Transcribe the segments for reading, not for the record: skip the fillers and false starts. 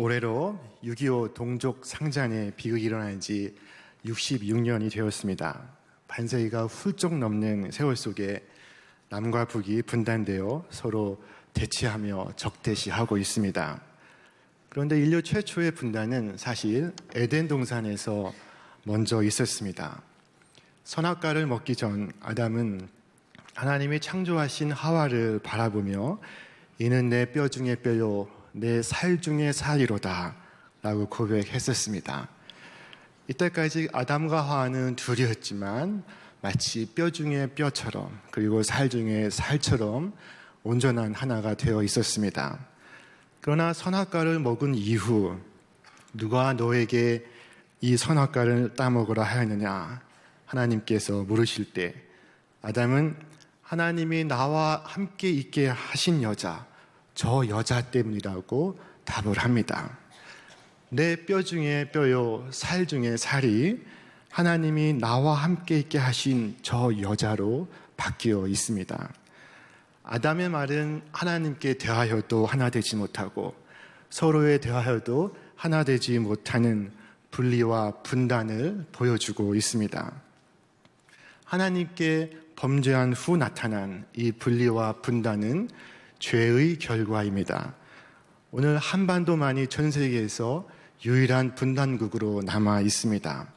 올해로 6.25 동족 상잔의 비극이 일어난 지 66년이 되었습니다. 반세기가 훌쩍 넘는 세월 속에 남과 북이 분단되어 서로 대치하며 적대시하고 있습니다. 그런데 인류 최초의 분단은 사실 에덴 동산에서 먼저 있었습니다. 선악과를 먹기 전 아담은 하나님이 창조하신 하와를 바라보며 이는 내 뼈 중에 뼈요 내 살 중에 살이로다 라고 고백했었습니다. 이때까지 아담과 하와는 둘이었지만 마치 뼈 중에 뼈처럼 그리고 살 중에 살처럼 온전한 하나가 되어 있었습니다. 그러나 선악과를 먹은 이후 누가 너에게 이 선악과를 따먹으라 하였느냐 하나님께서 물으실 때 아담은 하나님이 나와 함께 있게 하신 여자, 저 여자 때문이라고 답을 합니다. 내 뼈 중에 뼈요 살 중에 살이 하나님이 나와 함께 있게 하신 저 여자로 바뀌어 있습니다. 아담의 말은 하나님께 대하여도 하나 되지 못하고 서로에 대하여도 하나 되지 못하는 분리와 분단을 보여주고 있습니다. 하나님께 범죄한 후 나타난 이 분리와 분단은 죄의 결과입니다. 오늘 한반도만이 전 세계에서 유일한 분단국으로 남아 있습니다.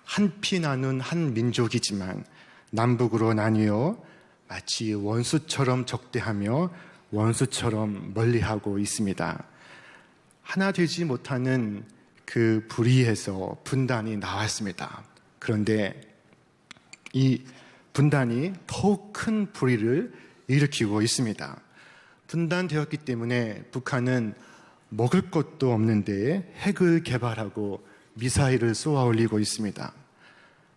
한 피 나눈 한 민족이지만 남북으로 나뉘어 마치 원수처럼 적대하며 원수처럼 멀리하고 있습니다. 하나 되지 못하는 그 불의에서 분단이 나왔습니다. 그런데 이 분단이 더욱 큰 불의를 일으키고 있습니다. 분단되었기 때문에 북한은 먹을 것도 없는데 핵을 개발하고 미사일을 쏘아 올리고 있습니다.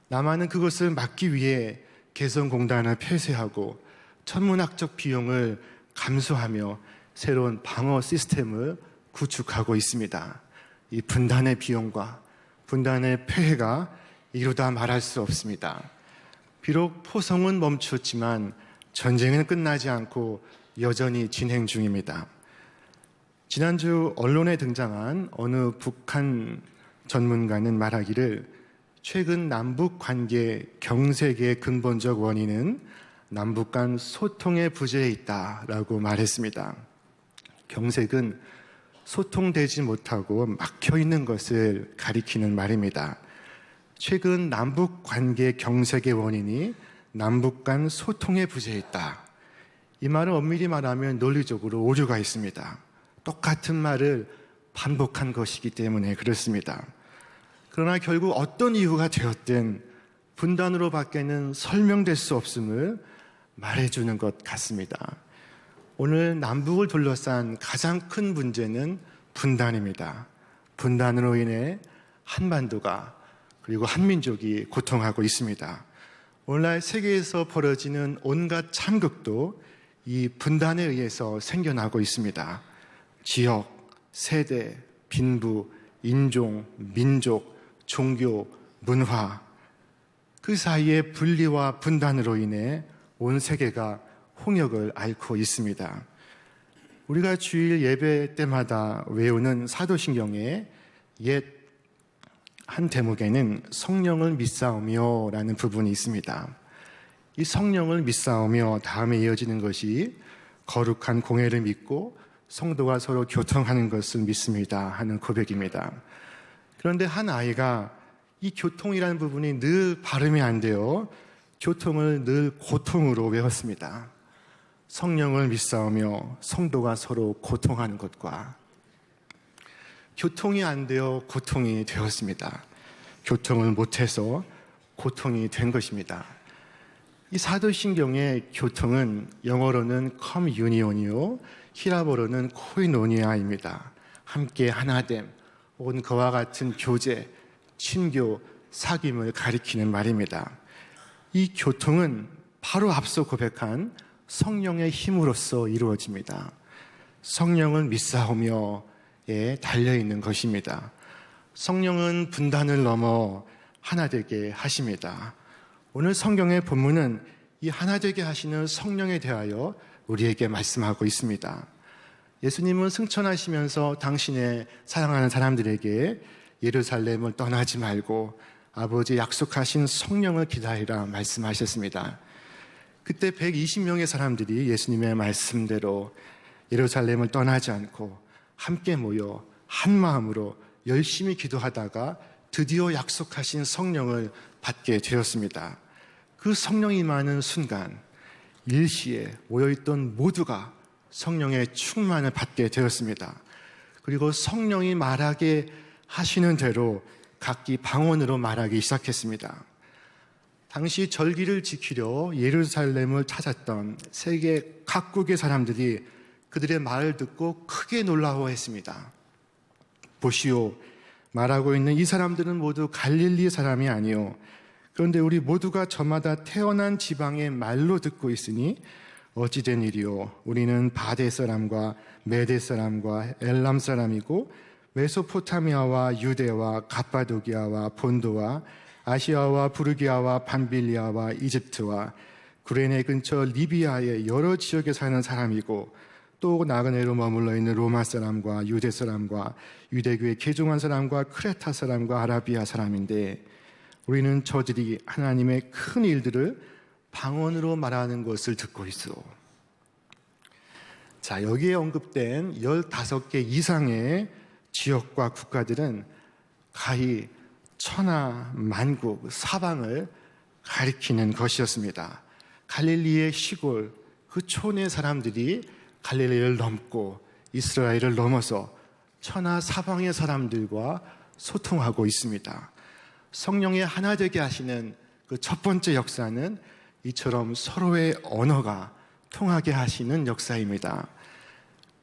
남한은 그것을 막기 위해 개성공단을 폐쇄하고 천문학적 비용을 감수하며 새로운 방어 시스템을 구축하고 있습니다. 이 분단의 비용과 분단의 폐해가 이루다 말할 수 없습니다. 비록 포성은 멈췄지만 전쟁은 끝나지 않고 여전히 진행 중입니다. 지난주 언론에 등장한 어느 북한 전문가는 말하기를 최근 남북 관계 경색의 근본적 원인은 남북 간 소통의 부재에 있다라고 말했습니다. 경색은 소통되지 못하고 막혀 있는 것을 가리키는 말입니다. 최근 남북 관계 경색의 원인이 남북 간 소통의 부재에 있다. 이 말은 엄밀히 말하면 논리적으로 오류가 있습니다. 똑같은 말을 반복한 것이기 때문에 그렇습니다. 그러나 결국 어떤 이유가 되었든 분단으로 밖에는 설명될 수 없음을 말해주는 것 같습니다. 오늘 남북을 둘러싼 가장 큰 문제는 분단입니다. 분단으로 인해 한반도가 그리고 한민족이 고통하고 있습니다. 오늘날 세계에서 벌어지는 온갖 참극도 이 분단에 의해서 생겨나고 있습니다. 지역, 세대, 빈부, 인종, 민족, 종교, 문화 그 사이의 분리와 분단으로 인해 온 세계가 홍역을 앓고 있습니다. 우리가 주일 예배 때마다 외우는 사도신경의 옛 한 대목에는 성령을 믿사오며 라는 부분이 있습니다. 이 성령을 믿사오며 다음에 이어지는 것이 거룩한 공회를 믿고 성도가 서로 교통하는 것을 믿습니다 하는 고백입니다. 그런데 한 아이가 이 교통이라는 부분이 늘 발음이 안 돼요. 교통을 늘 고통으로 외웠습니다. 성령을 믿사오며 성도가 서로 고통하는 것과 교통이 안 되어 고통이 되었습니다. 교통을 못해서 고통이 된 것입니다. 이 사도신경의 교통은 영어로는 커뮤니온이요 히라보로는 코이노니아입니다. 함께 하나됨 혹은 그와 같은 교제, 친교, 사귐을 가리키는 말입니다. 이 교통은 바로 앞서 고백한 성령의 힘으로써 이루어집니다. 성령을 믿사오며에 달려있는 것입니다. 성령은 분단을 넘어 하나 되게 하십니다. 오늘 성경의 본문은 이 하나 되게 하시는 성령에 대하여 우리에게 말씀하고 있습니다. 예수님은 승천하시면서 당신의 사랑하는 사람들에게 예루살렘을 떠나지 말고 아버지 약속하신 성령을 기다리라 말씀하셨습니다. 그때 120명의 사람들이 예수님의 말씀대로 예루살렘을 떠나지 않고 함께 모여 한 마음으로 열심히 기도하다가 드디어 약속하신 성령을 받게 되었습니다. 그 성령이 임하는 순간 일시에 모여있던 모두가 성령의 충만을 받게 되었습니다. 그리고 성령이 말하게 하시는 대로 각기 방언으로 말하기 시작했습니다. 당시 절기를 지키려 예루살렘을 찾았던 세계 각국의 사람들이 그들의 말을 듣고 크게 놀라워했습니다. 보시오, 말하고 있는 이 사람들은 모두 갈릴리 사람이 아니오. 그런데 우리 모두가 저마다 태어난 지방의 말로 듣고 있으니 어찌된 일이오. 우리는 바데 사람과 메데 사람과 엘람 사람이고 메소포타미아와 유대와 갑바도기아와 본도와 아시아와 부르기아와 밤빌리아와 이집트와 구레네 근처 리비아의 여러 지역에 사는 사람이고 또 나그네로 머물러 있는 로마 사람과 유대 사람과 유대교의 개종한 사람과 크레타 사람과 아라비아 사람인데 우리는 저들이 하나님의 큰 일들을 방언으로 말하는 것을 듣고 있어. 자, 여기에 언급된 15개 이상의 지역과 국가들은 가히 천하 만국 사방을 가리키는 것이었습니다. 갈릴리의 시골 그 촌의 사람들이 갈릴리를 넘고 이스라엘을 넘어서 천하 사방의 사람들과 소통하고 있습니다. 성령의 하나 되게 하시는 그 첫 번째 역사는 이처럼 서로의 언어가 통하게 하시는 역사입니다.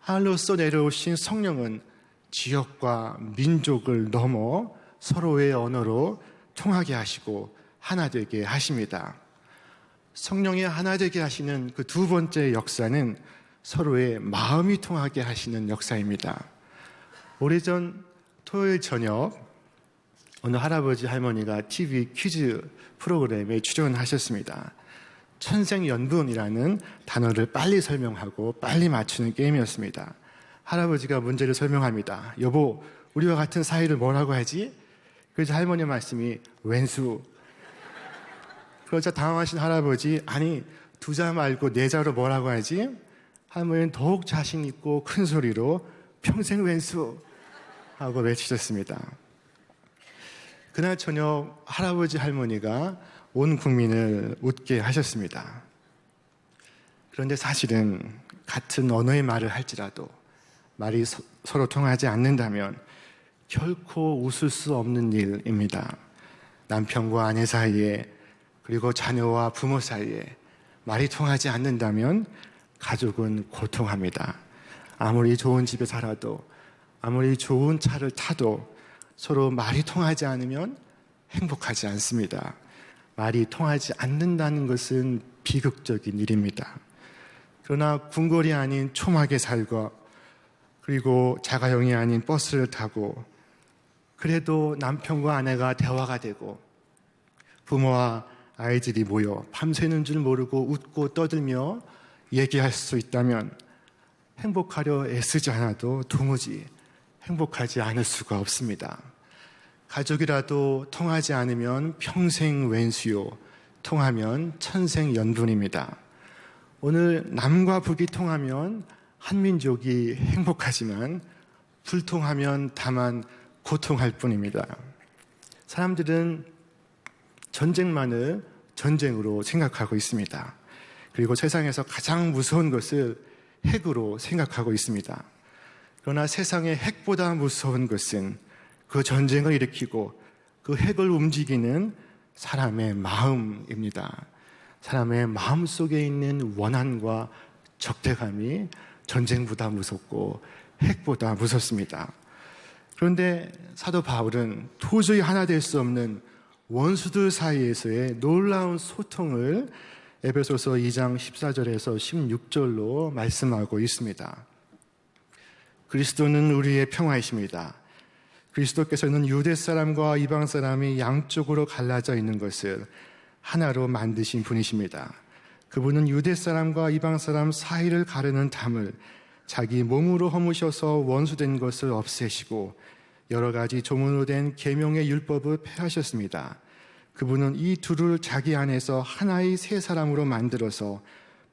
하늘로서 내려오신 성령은 지역과 민족을 넘어 서로의 언어로 통하게 하시고 하나 되게 하십니다. 성령의 하나 되게 하시는 그 두 번째 역사는 서로의 마음이 통하게 하시는 역사입니다. 오래전 토요일 저녁 어느 할아버지 할머니가 TV 퀴즈 프로그램에 출연하셨습니다. 천생연분이라는 단어를 빨리 설명하고 빨리 맞추는 게임이었습니다. 할아버지가 문제를 설명합니다. 여보, 우리와 같은 사이를 뭐라고 하지? 그래서 할머니 말씀이 왼수. 그러자 당황하신 할아버지, 아니 두 자 말고 네 자로 뭐라고 하지? 할머니는 더욱 자신 있고 큰 소리로 평생 왼수 하고 외치셨습니다. 그날 저녁 할아버지 할머니가 온 국민을 웃게 하셨습니다. 그런데 사실은 같은 언어의 말을 할지라도 말이 서로 통하지 않는다면 결코 웃을 수 없는 일입니다. 남편과 아내 사이에 그리고 자녀와 부모 사이에 말이 통하지 않는다면 가족은 고통합니다. 아무리 좋은 집에 살아도 아무리 좋은 차를 타도 서로 말이 통하지 않으면 행복하지 않습니다. 말이 통하지 않는다는 것은 비극적인 일입니다. 그러나 궁궐이 아닌 초막에 살고 그리고 자가용이 아닌 버스를 타고 그래도 남편과 아내가 대화가 되고 부모와 아이들이 모여 밤새는 줄 모르고 웃고 떠들며 얘기할 수 있다면 행복하려 애쓰지 않아도 도무지 행복하지 않을 수가 없습니다. 가족이라도 통하지 않으면 평생 왼수요, 통하면 천생연분입니다. 오늘 남과 북이 통하면 한민족이 행복하지만 불통하면 다만 고통할 뿐입니다. 사람들은 전쟁만을 전쟁으로 생각하고 있습니다. 그리고 세상에서 가장 무서운 것을 핵으로 생각하고 있습니다. 그러나 세상의 핵보다 무서운 것은 그 전쟁을 일으키고 그 핵을 움직이는 사람의 마음입니다. 사람의 마음 속에 있는 원한과 적대감이 전쟁보다 무섭고 핵보다 무섭습니다. 그런데 사도 바울은 도저히 하나 될 수 없는 원수들 사이에서의 놀라운 소통을 에베소서 2장 14절에서 16절로 말씀하고 있습니다. 그리스도는 우리의 평화이십니다. 그리스도께서는 유대 사람과 이방 사람이 양쪽으로 갈라져 있는 것을 하나로 만드신 분이십니다. 그분은 유대 사람과 이방 사람 사이를 가르는 담을 자기 몸으로 허무셔서 원수된 것을 없애시고 여러 가지 조문으로 된 계명의 율법을 폐하셨습니다. 그분은 이 둘을 자기 안에서 하나의 새 사람으로 만들어서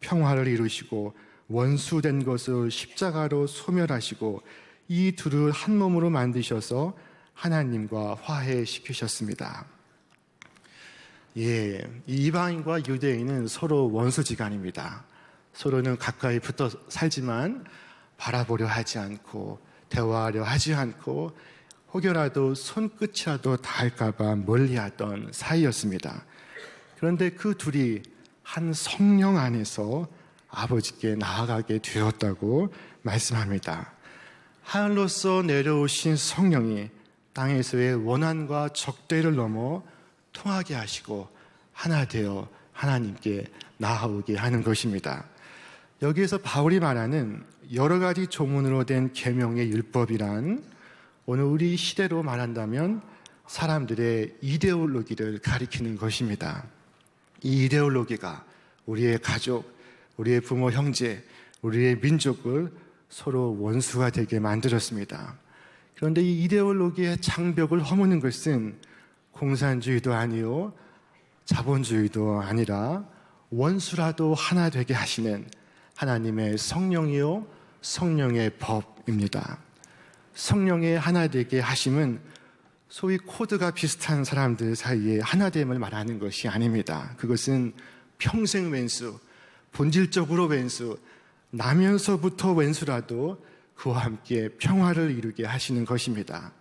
평화를 이루시고 원수된 것을 십자가로 소멸하시고 이 둘을 한 몸으로 만드셔서 하나님과 화해시키셨습니다. 이 이방인과 유대인은 서로 원수지간입니다. 서로는 가까이 붙어 살지만 바라보려 하지 않고 대화하려 하지 않고 혹여라도 손끝이라도 닿을까봐 멀리하던 사이였습니다. 그런데 그 둘이 한 성령 안에서 아버지께 나아가게 되었다고 말씀합니다. 하늘로서 내려오신 성령이 땅에서의 원한과 적대를 넘어 통하게 하시고 하나 되어 하나님께 나아오게 하는 것입니다. 여기에서 바울이 말하는 여러 가지 조문으로 된 계명의 율법이란 오늘 우리 시대로 말한다면 사람들의 이데올로기를 가리키는 것입니다. 이 이데올로기가 우리의 가족, 우리의 부모, 형제, 우리의 민족을 서로 원수가 되게 만들었습니다. 그런데 이 이데올로기의 장벽을 허무는 것은 공산주의도 아니요 자본주의도 아니라 원수라도 하나 되게 하시는 하나님의 성령이요 성령의 법입니다. 성령의 하나 되게 하심은 소위 코드가 비슷한 사람들 사이에 하나됨을 말하는 것이 아닙니다. 그것은 평생 왼수, 본질적으로 왼수, 나면서부터 왼수라도 그와 함께 평화를 이루게 하시는 것입니다.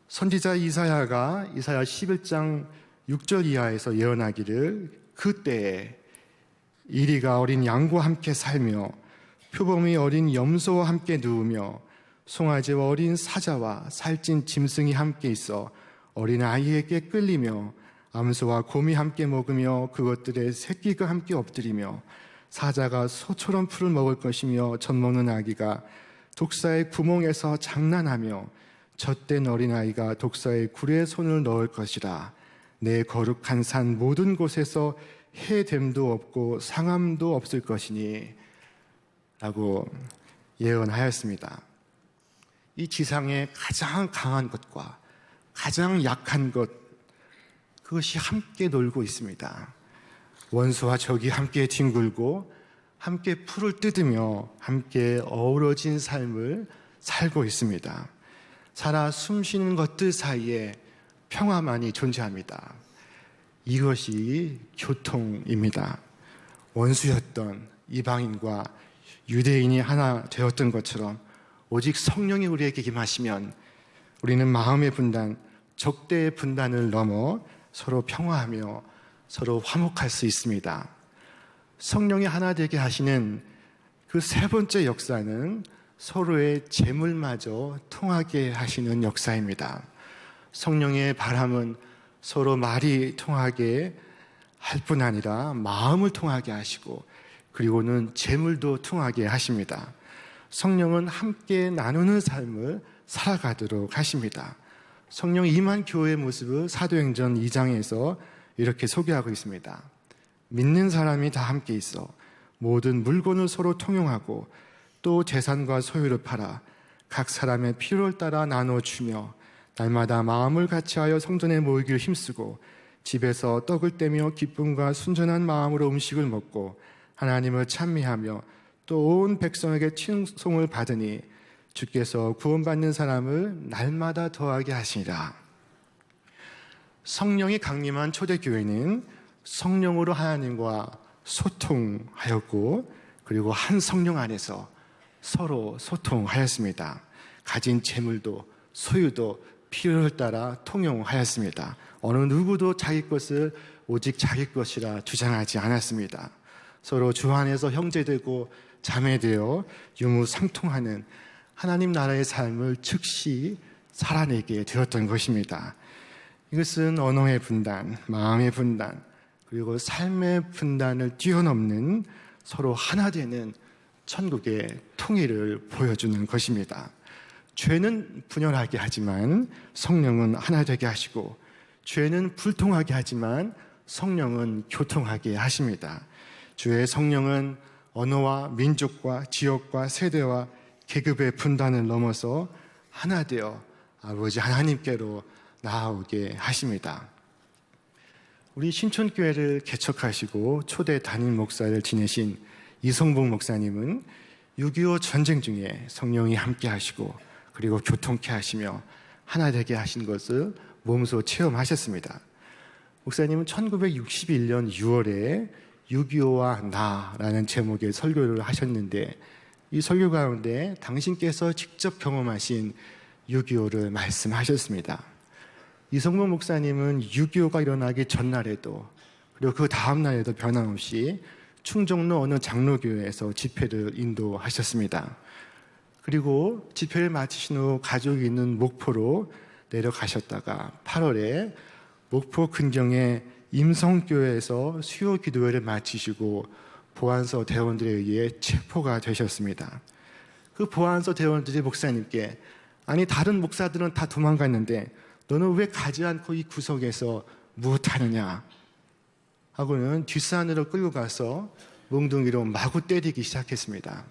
선지자 이사야가 이사야 11장 6절 이하에서 예언하기를 그때에 이리가 어린 양과 함께 살며 표범이 어린 염소와 함께 누우며 송아지와 어린 사자와 살찐 짐승이 함께 있어 어린 아이에게 끌리며 암소와 곰이 함께 먹으며 그것들의 새끼가 함께 엎드리며 사자가 소처럼 풀을 먹을 것이며 젖먹는 아기가 독사의 구멍에서 장난하며 젖된 어린아이가 독사의 굴에 손을 넣을 것이라. 내 거룩한 산 모든 곳에서 해됨도 없고 상함도 없을 것이니 라고 예언하였습니다. 이 지상의 가장 강한 것과 가장 약한 것, 그것이 함께 놀고 있습니다. 원수와 적이 함께 뒹굴고 함께 풀을 뜯으며 함께 어우러진 삶을 살고 있습니다. 살아 숨쉬는 것들 사이에 평화만이 존재합니다. 이것이 교통입니다. 원수였던 이방인과 유대인이 하나 되었던 것처럼 오직 성령이 우리에게 임하시면 우리는 마음의 분단, 적대의 분단을 넘어 서로 평화하며 서로 화목할 수 있습니다. 성령이 하나 되게 하시는 그 세 번째 역사는 서로의 재물마저 통하게 하시는 역사입니다. 성령의 바람은 서로 말이 통하게 할 뿐 아니라 마음을 통하게 하시고 그리고는 재물도 통하게 하십니다. 성령은 함께 나누는 삶을 살아가도록 하십니다. 성령 임한 교회의 모습을 사도행전 2장에서 이렇게 소개하고 있습니다. 믿는 사람이 다 함께 있어 모든 물건을 서로 통용하고 또 재산과 소유를 팔아 각 사람의 필요를 따라 나눠주며 날마다 마음을 같이하여 성전에 모이기를 힘쓰고 집에서 떡을 떼며 기쁨과 순전한 마음으로 음식을 먹고 하나님을 찬미하며 또 온 백성에게 칭송을 받으니 주께서 구원받는 사람을 날마다 더하게 하시니라. 성령이 강림한 초대교회는 성령으로 하나님과 소통하였고 그리고 한 성령 안에서 서로 소통하였습니다. 가진 재물도 소유도 필요를 따라 통용하였습니다. 어느 누구도 자기 것을 오직 자기 것이라 주장하지 않았습니다. 서로 주 안에서 형제되고 자매되어 유무상통하는 하나님 나라의 삶을 즉시 살아내게 되었던 것입니다. 이것은 언어의 분단, 마음의 분단, 그리고 삶의 분단을 뛰어넘는 서로 하나 되는 천국의 통일을 보여주는 것입니다. 죄는 분열하게 하지만 성령은 하나 되게 하시고 죄는 불통하게 하지만 성령은 교통하게 하십니다. 주의 성령은 언어와 민족과 지역과 세대와 계급의 분단을 넘어서 하나 되어 아버지 하나님께로 나아오게 하십니다. 우리 신촌교회를 개척하시고 초대 담임 목사를 지내신 이성복 목사님은 6.25 전쟁 중에 성령이 함께 하시고 그리고 교통케 하시며 하나 되게 하신 것을 몸소 체험하셨습니다. 목사님은 1961년 6월에 6.25와 나라는 제목의 설교를 하셨는데 이 설교 가운데 당신께서 직접 경험하신 6.25를 말씀하셨습니다. 이성문 목사님은 6.25가 일어나기 전날에도 그리고 그 다음 날에도 변함없이 충정로 어느 장로교회에서 집회를 인도하셨습니다. 그리고 집회를 마치신 후 가족이 있는 목포로 내려가셨다가 8월에 목포 근경의 임성교회에서 수요 기도회를 마치시고 보안서 대원들에 의해 체포가 되셨습니다. 그 보안서 대원들이 목사님께 아니 다른 목사들은 다 도망갔는데 너는 왜 가지 않고 이 구석에서 무엇하느냐 하고는 뒷산으로 끌고 가서 몽둥이로 마구 때리기 시작했습니다.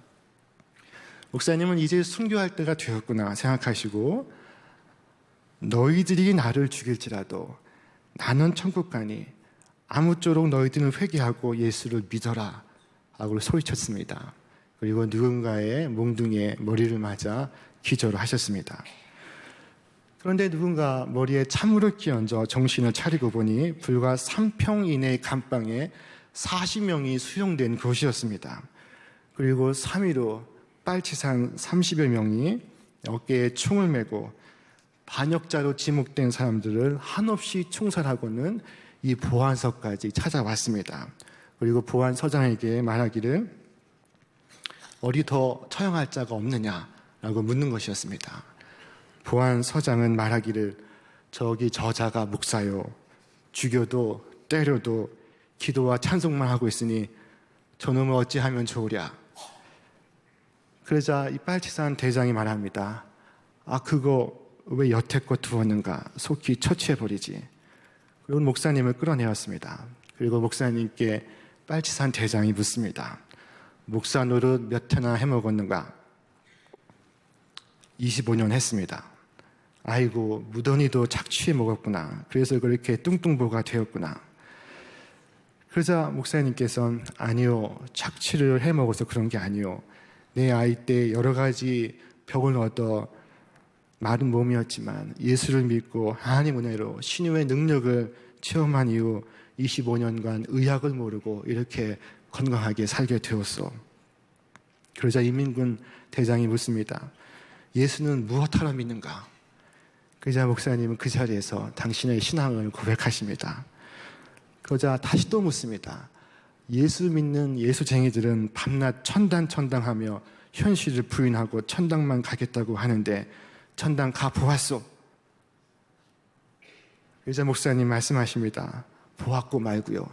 목사님은 이제 순교할 때가 되었구나 생각하시고 너희들이 나를 죽일지라도 나는 천국 가니 아무쪼록 너희들은 회개하고 예수를 믿어라 하고 소리쳤습니다. 그리고 누군가의 몽둥이에 머리를 맞아 기절을 하셨습니다. 그런데 누군가 머리에 찬물을 끼얹어 정신을 차리고 보니 불과 3평 이내의 감방에 40명이 수용된 곳이었습니다. 그리고 3일 후 빨치산 30여 명이 어깨에 총을 메고 반역자로 지목된 사람들을 한없이 총살하고는 이 보안서까지 찾아왔습니다. 그리고 보안서장에게 말하기를 어디 더 처형할 자가 없느냐라고 묻는 것이었습니다. 보안서장은 말하기를 저기 저자가 목사요. 죽여도 때려도 기도와 찬송만 하고 있으니 저놈을 어찌하면 좋으랴. 그러자 이 빨치산 대장이 말합니다. 아 그거 왜 여태껏 두었는가 속히 처치해버리지. 그리고 목사님을 끌어내었습니다. 그리고 목사님께 빨치산 대장이 묻습니다. 목사 노릇 몇 해나 해먹었는가? 25년 했습니다. 아이고 무던히도 착취해 먹었구나. 그래서 그렇게 뚱뚱보가 되었구나. 그러자 목사님께서는 아니요 착취를 해먹어서 그런 게 아니요 내 아이 때 여러 가지 벽을 얻어 마른 몸이었지만 예수를 믿고 하나님 은혜로 신유의 능력을 체험한 이후 25년간 의학을 모르고 이렇게 건강하게 살게 되었어. 그러자 이민군 대장이 묻습니다. 예수는 무엇하러 믿는가? 그러자 목사님은 그 자리에서 당신의 신앙을 고백하십니다. 그러자 다시 또 묻습니다. 예수 믿는 예수쟁이들은 밤낮 천당하며 현실을 부인하고 천당만 가겠다고 하는데 천당 가 보았소. 그러자 목사님 말씀하십니다. 보았고 말고요.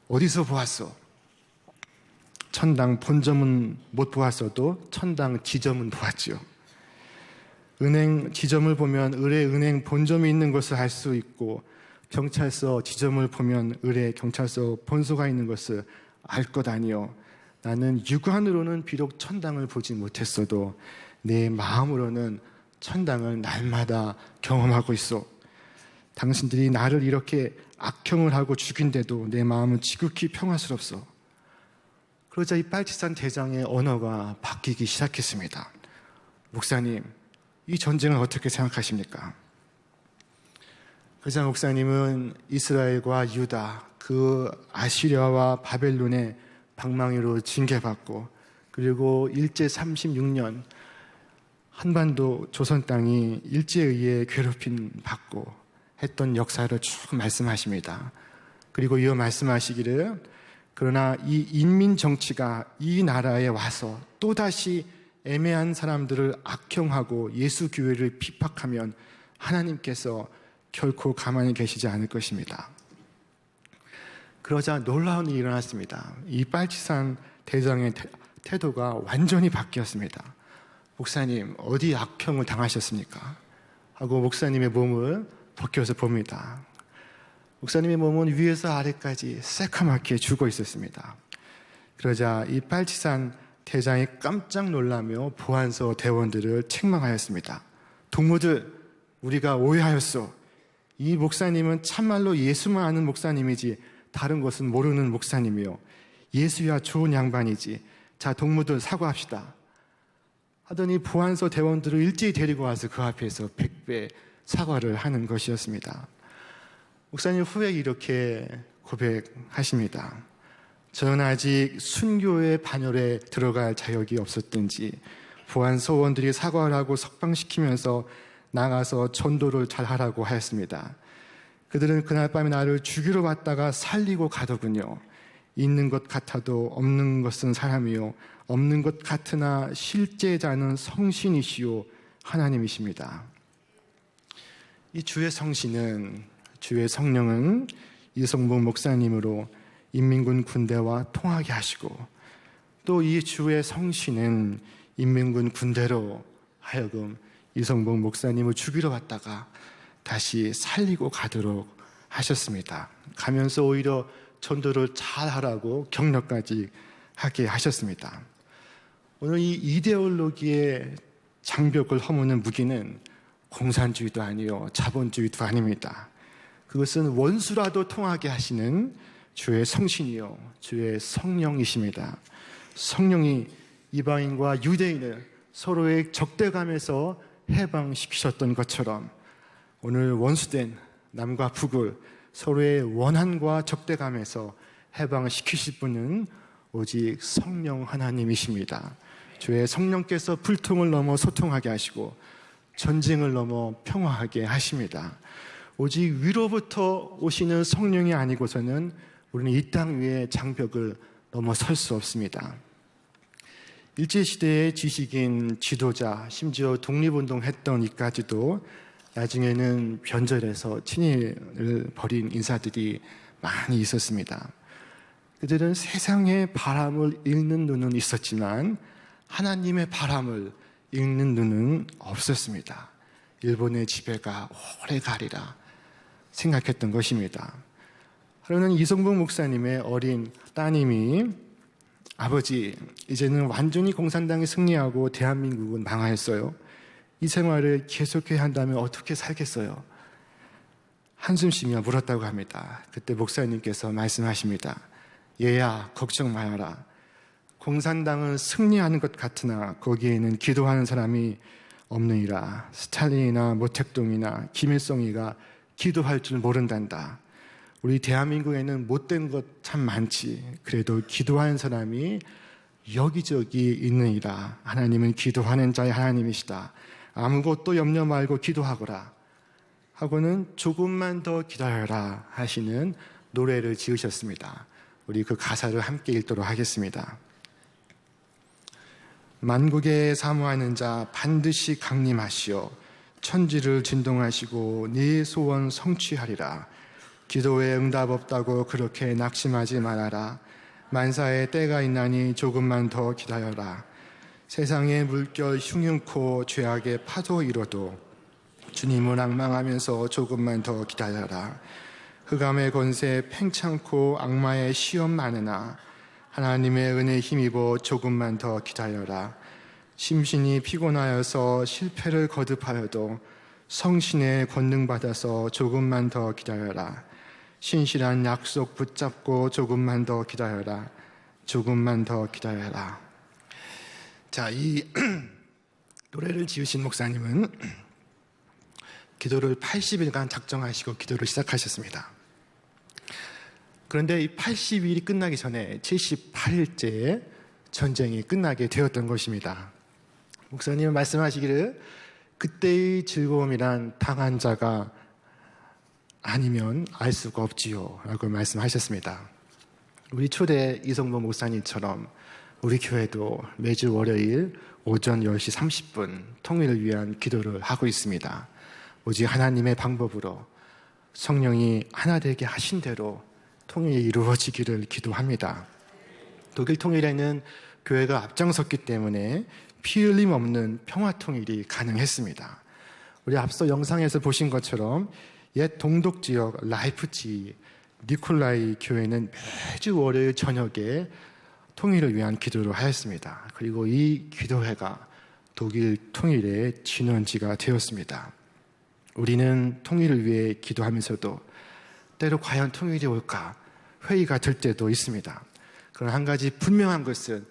어디서 보았소? 천당 본점은 못 보았어도 천당 지점은 보았지요. 은행 지점을 보면 을의 은행 본점이 있는 것을 알 수 있고 경찰서 지점을 보면 을의 경찰서 본소가 있는 것을 알 것 아니요. 나는 육안으로는 비록 천당을 보지 못했어도 내 마음으로는 천당을 날마다 경험하고 있어. 당신들이 나를 이렇게 악형을 하고 죽인데도 내 마음은 지극히 평화스럽소. 그러자 이 빨치산 대장의 언어가 바뀌기 시작했습니다. 목사님, 이 전쟁을 어떻게 생각하십니까? 그러자 목사님은 이스라엘과 유다, 그 아시리아와 바벨론의 방망이로 징계받고 그리고 일제 36년 한반도 조선 땅이 일제에 의해 괴롭힘 받고 했던 역사를 쭉 말씀하십니다. 그리고 이어 말씀하시기를 그러나 이 인민 정치가 이 나라에 와서 또다시 애매한 사람들을 악형하고 예수 교회를 핍박하면 하나님께서 결코 가만히 계시지 않을 것입니다. 그러자 놀라운 일이 일어났습니다. 이 빨치산 대장의 태도가 완전히 바뀌었습니다. 목사님, 어디 악형을 당하셨습니까? 하고 목사님의 몸을 벗겨서 봅니다. 목사님의 몸은 위에서 아래까지 새카맣게 죽어 있었습니다. 그러자 이 빨치산 대장이 깜짝 놀라며 보안소 대원들을 책망하였습니다. 동무들, 우리가 오해하였소. 이 목사님은 참말로 예수만 아는 목사님이지 다른 것은 모르는 목사님이요, 예수야 좋은 양반이지. 자, 동무들 사과합시다 하더니 보안소 대원들을 일제히 데리고 와서 그 앞에서 100배 사과를 하는 것이었습니다. 목사님 후에 이렇게 고백하십니다. 저는 아직 순교의 반열에 들어갈 자격이 없었든지 보안소원들이 사과를 하고 석방시키면서 나가서 전도를 잘하라고 하였습니다. 그들은 그날 밤에 나를 죽이러 왔다가 살리고 가더군요. 있는 것 같아도 없는 것은 사람이요, 없는 것 같으나 실제자는 성신이시요 하나님이십니다. 이 주의 성신은, 주의 성령은 이성봉 목사님으로 인민군 군대와 통하게 하시고, 또 이 주의 성신은 인민군 군대로 하여금 이성봉 목사님을 죽이러 왔다가 다시 살리고 가도록 하셨습니다. 가면서 오히려 전도를 잘하라고 격려까지 하게 하셨습니다. 오늘 이 이데올로기의 장벽을 허무는 무기는 공산주의도 아니요, 자본주의도 아닙니다. 그것은 원수라도 통하게 하시는 주의 성신이요, 주의 성령이십니다. 성령이 이방인과 유대인을 서로의 적대감에서 해방시키셨던 것처럼 오늘 원수된 남과 북을 서로의 원한과 적대감에서 해방시키실 분은 오직 성령 하나님이십니다. 주의 성령께서 불통을 넘어 소통하게 하시고 전쟁을 넘어 평화하게 하십니다. 오직 위로부터 오시는 성령이 아니고서는 우리는 이 땅 위의 장벽을 넘어설 수 없습니다. 일제시대의 지식인, 지도자, 심지어 독립운동했던 이까지도 나중에는 변절해서 친일을 벌인 인사들이 많이 있었습니다. 그들은 세상의 바람을 읽는 눈은 있었지만 하나님의 바람을 읽는 눈은 없었습니다. 일본의 지배가 오래 가리라 생각했던 것입니다. 하루는 이성봉 목사님의 어린 따님이 아버지, 이제는 완전히 공산당이 승리하고 대한민국은 망하였어요. 이 생활을 계속해야 한다면 어떻게 살겠어요? 한숨 쉬며 물었다고 합니다. 그때 목사님께서 말씀하십니다. 얘야, 걱정 말아라. 공산당은 승리하는 것 같으나 거기에는 기도하는 사람이 없느니라. 스탈린이나 모택동이나 김일성이가 기도할 줄 모른단다. 우리 대한민국에는 못된 것 참 많지. 그래도 기도하는 사람이 여기저기 있느니라. 하나님은 기도하는 자의 하나님이시다. 아무것도 염려 말고 기도하거라 하고는 조금만 더 기다려라 하시는 노래를 지으셨습니다. 우리 그 가사를 함께 읽도록 하겠습니다. 만국에 사모하는 자 반드시 강림하시오. 천지를 진동하시고 네 소원 성취하리라. 기도에 응답 없다고 그렇게 낙심하지 말아라. 만사의 때가 있나니 조금만 더 기다려라. 세상의 물결 흉흉코 죄악의 파도 이뤄도 주님을 앙망하면서 조금만 더 기다려라. 흑암의 권세 팽창코 악마의 시험 많으나 하나님의 은혜 힘입어 조금만 더 기다려라. 심신이 피곤하여서 실패를 거듭하여도 성신의 권능 받아서 조금만 더 기다려라. 신실한 약속 붙잡고 조금만 더 기다려라. 조금만 더 기다려라. 자, 이 노래를 지으신 목사님은 기도를 80일간 작정하시고 기도를 시작하셨습니다. 그런데 이 80일이 끝나기 전에 78일째에 전쟁이 끝나게 되었던 것입니다. 목사님은 말씀하시기를 그때의 즐거움이란 당한 자가 아니면 알 수가 없지요 라고 말씀하셨습니다. 우리 초대 이성봉 목사님처럼 우리 교회도 매주 월요일 오전 10시 30분 통일을 위한 기도를 하고 있습니다. 오직 하나님의 방법으로 성령이 하나 되게 하신 대로 통일이 이루어지기를 기도합니다. 독일 통일에는 교회가 앞장섰기 때문에 피 흘림 없는 평화 통일이 가능했습니다. 우리 앞서 영상에서 보신 것처럼 옛 동독 지역 라이프치 니콜라이 교회는 매주 월요일 저녁에 통일을 위한 기도를 하였습니다. 그리고 이 기도회가 독일 통일의 진원지가 되었습니다. 우리는 통일을 위해 기도하면서도 때로 과연 통일이 올까 회의가 들 때도 있습니다. 그러나 한 가지 분명한 것은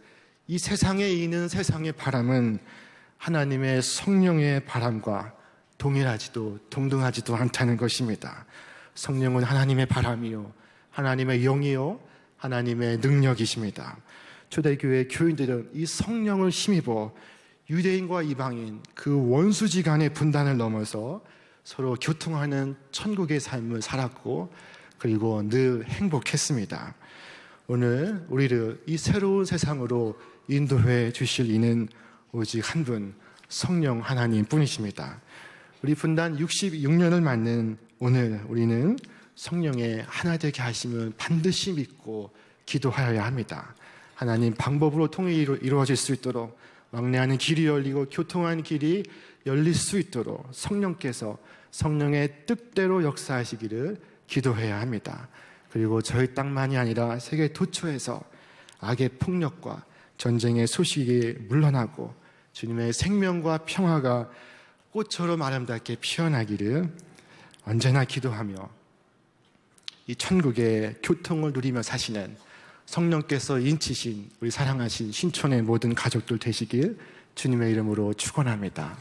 이 세상에 있는 세상의 바람은 하나님의 성령의 바람과 동일하지도 동등하지도 않다는 것입니다. 성령은 하나님의 바람이요, 하나님의 영이요, 하나님의 능력이십니다. 초대교회 교인들은 이 성령을 힘입어 유대인과 이방인 그 원수지간의 분단을 넘어서 서로 교통하는 천국의 삶을 살았고 그리고 늘 행복했습니다. 오늘 우리를 이 새로운 세상으로 인도해 주실 이는 오직 한 분, 성령 하나님 뿐이십니다. 우리 분단 66년을 맞는 오늘 우리는 성령의 하나 되게 하심을 반드시 믿고 기도하여야 합니다. 하나님 방법으로 통일이 이루어질 수 있도록 왕래하는 길이 열리고 교통하는 길이 열릴 수 있도록 성령께서 성령의 뜻대로 역사하시기를 기도해야 합니다. 그리고 저희 땅만이 아니라 세계 도처에서 악의 폭력과 전쟁의 소식이 물러나고 주님의 생명과 평화가 꽃처럼 아름답게 피어나기를 언제나 기도하며 이 천국의 교통을 누리며 사시는 성령께서 인치신 우리 사랑하신 신촌의 모든 가족들 되시길 주님의 이름으로 축원합니다.